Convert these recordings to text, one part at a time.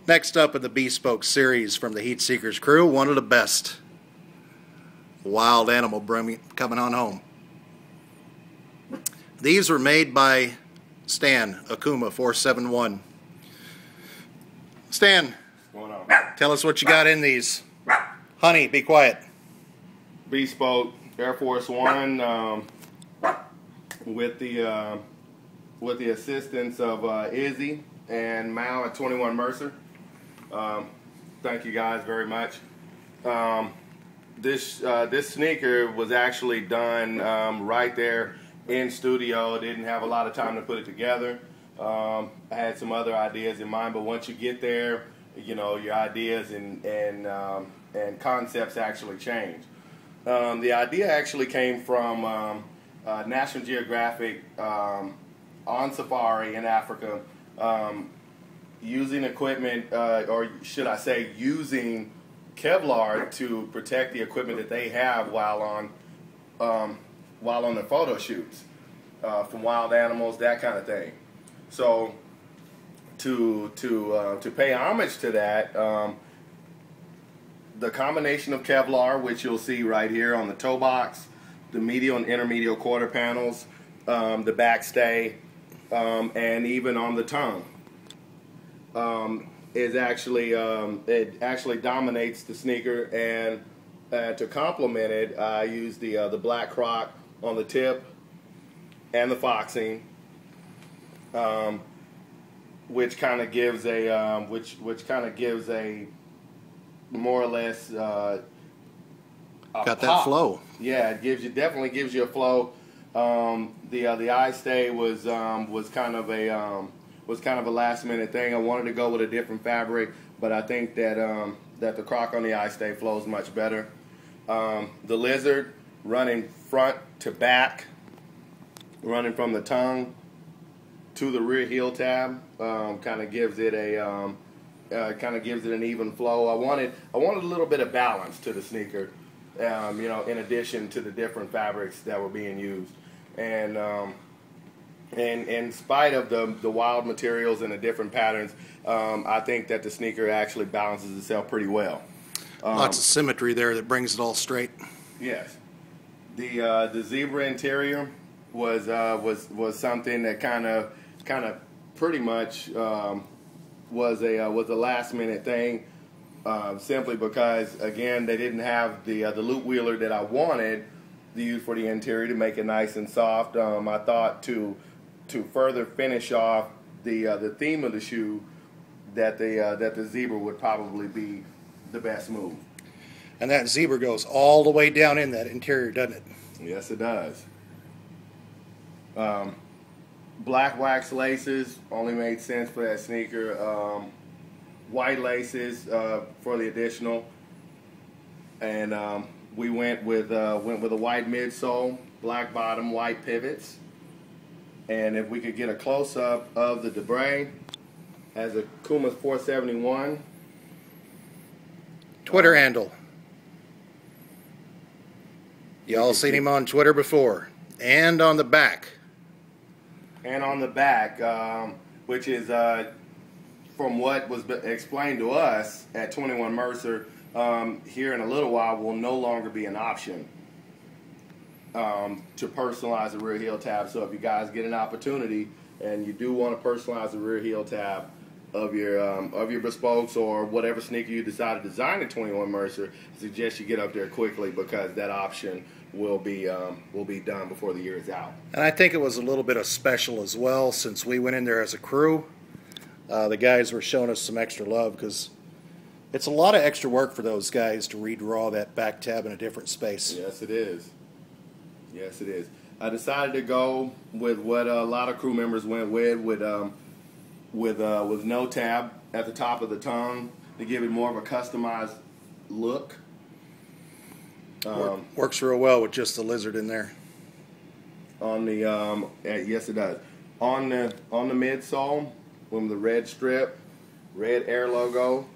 Next up in the Bespoke series from the Heat Seekers Krew, one of the best. Wild animal coming on home. These were made by Stan, Akuma 471. Stan, What's going on? tell us what you got in these. Honey, be quiet. Bespoke Air Force One with the assistance of Izzy and Mal at 21 Mercer. Thank you guys very much. This sneaker was actually done right there in studio. Didn't have a lot of time to put it together. I had some other ideas in mind, but once you get there, you know, your ideas and concepts actually change. The idea actually came from National Geographic on safari in Africa, using equipment, or should I say, using Kevlar to protect the equipment that they have while on the photo shoots from wild animals, that kind of thing. So to pay homage to that, the combination of Kevlar, which you'll see right here on the toe box, the medial and intermedial quarter panels, the backstay, and even on the tongue, is actually it actually dominates the sneaker. And to complement it, I use the black croc on the tip and the foxing, which kind of gives a more or less got that flow. Yeah, it definitely gives you a flow. The eye stay was kind of a last minute thing. I wanted to go with a different fabric, but I think that the croc on the eye stay flows much better. The lizard running front to back, running from the tongue to the rear heel tab, kind of gives it an even flow. I wanted a little bit of balance to the sneaker, you know, in addition to the different fabrics that were being used. And in spite of the wild materials and the different patterns, I think that the sneaker actually balances itself pretty well. Lots of symmetry there that brings it all straight. Yes, the zebra interior was something that kind of pretty much was a last minute thing, simply because, again, they didn't have the loop wheeler that I wanted to use for the interior to make it nice and soft. I thought to further finish off the theme of the shoe, that the zebra would probably be the best move. And that zebra goes all the way down in that interior, doesn't it? Yes, it does. Black wax laces only made sense for that sneaker. White laces for the additional, and we went with a white midsole, black bottom, white pivots. And if we could get a close up of the debris, as a Kuma 471 Twitter handle. Y'all seen him on Twitter before, and on the back. And on the back, which is, from what was explained to us at 21 Mercer, here in a little while will no longer be an option to personalize the rear heel tab. So if you guys get an opportunity and you do want to personalize the rear heel tab of your Bespokes or whatever sneaker you decide to design at 21 Mercer, I suggest you get up there quickly, because that option will be done before the year is out. And I think it was a little bit of special as well, since we went in there as a crew. The guys were showing us some extra love, because it's a lot of extra work for those guys to redraw that back tab in a different space. Yes, it is. Yes, it is. I decided to go with what a lot of crew members went with no tab at the top of the tongue to give it more of a customized look. Works real well with just the lizard in there. On the yes, it does. On the midsole, with the red strip, red air logo.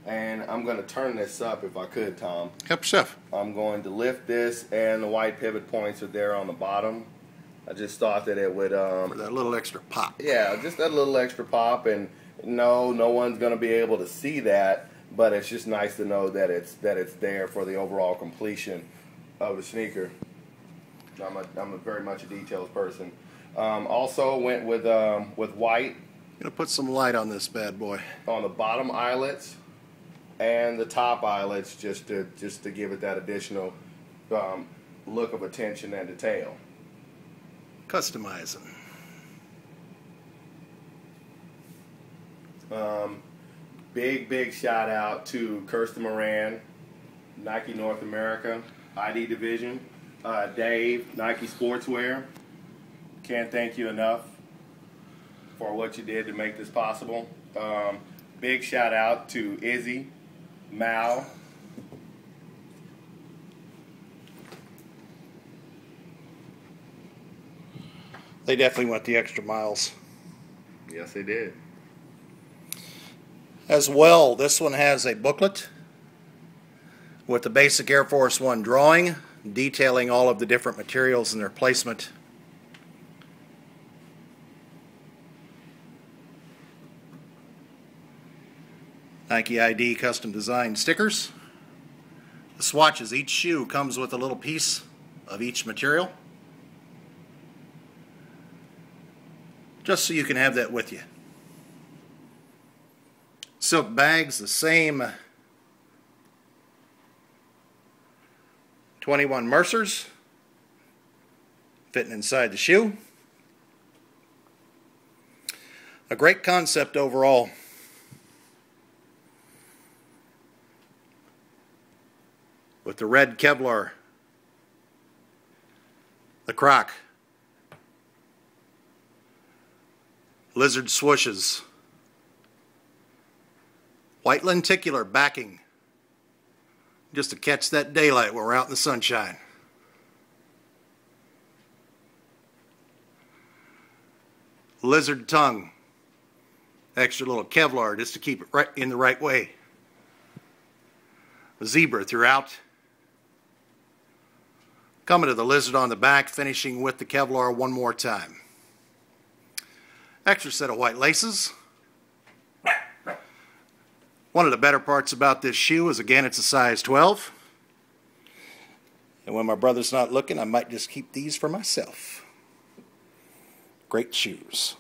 And I'm going to turn this up if I could, Tom. Help yourself. I'm going to lift this, and the white pivot points are there on the bottom. I just thought that it would... for that little extra pop. Yeah, just that little extra pop, and No, no one's going to be able to see that, but it's just nice to know that it's there for the overall completion of the sneaker. I'm a very much a details person. Also went with white. Gonna put some light on this bad boy. On the bottom eyelets and the top eyelets, just to give it that additional look of attention and detail. Customizing. Big shout out to Kirsten Moran, Nike North America, ID Division, Dave, Nike Sportswear. Can't thank you enough for what you did to make this possible. Big shout out to Izzy, Mal. They definitely went the extra miles. Yes, they did. As well, this one has a booklet with the basic Air Force One drawing, detailing all of the different materials and their placement. Nike ID custom designed stickers. The swatches, each shoe comes with a little piece of each material, just so you can have that with you. Silk bags, the same 21 Mercers fitting inside the shoe. A great concept overall. With the red Kevlar, the Croc, lizard swooshes, white lenticular backing, just to catch that daylight when we're out in the sunshine. Lizard tongue, extra little Kevlar just to keep it right in the right way. A zebra throughout. Coming to the lizard on the back, finishing with the Kevlar one more time. Extra set of white laces. One of the better parts about this shoe is, again, it's a size 12. And when my brother's not looking, I might just keep these for myself. Great shoes.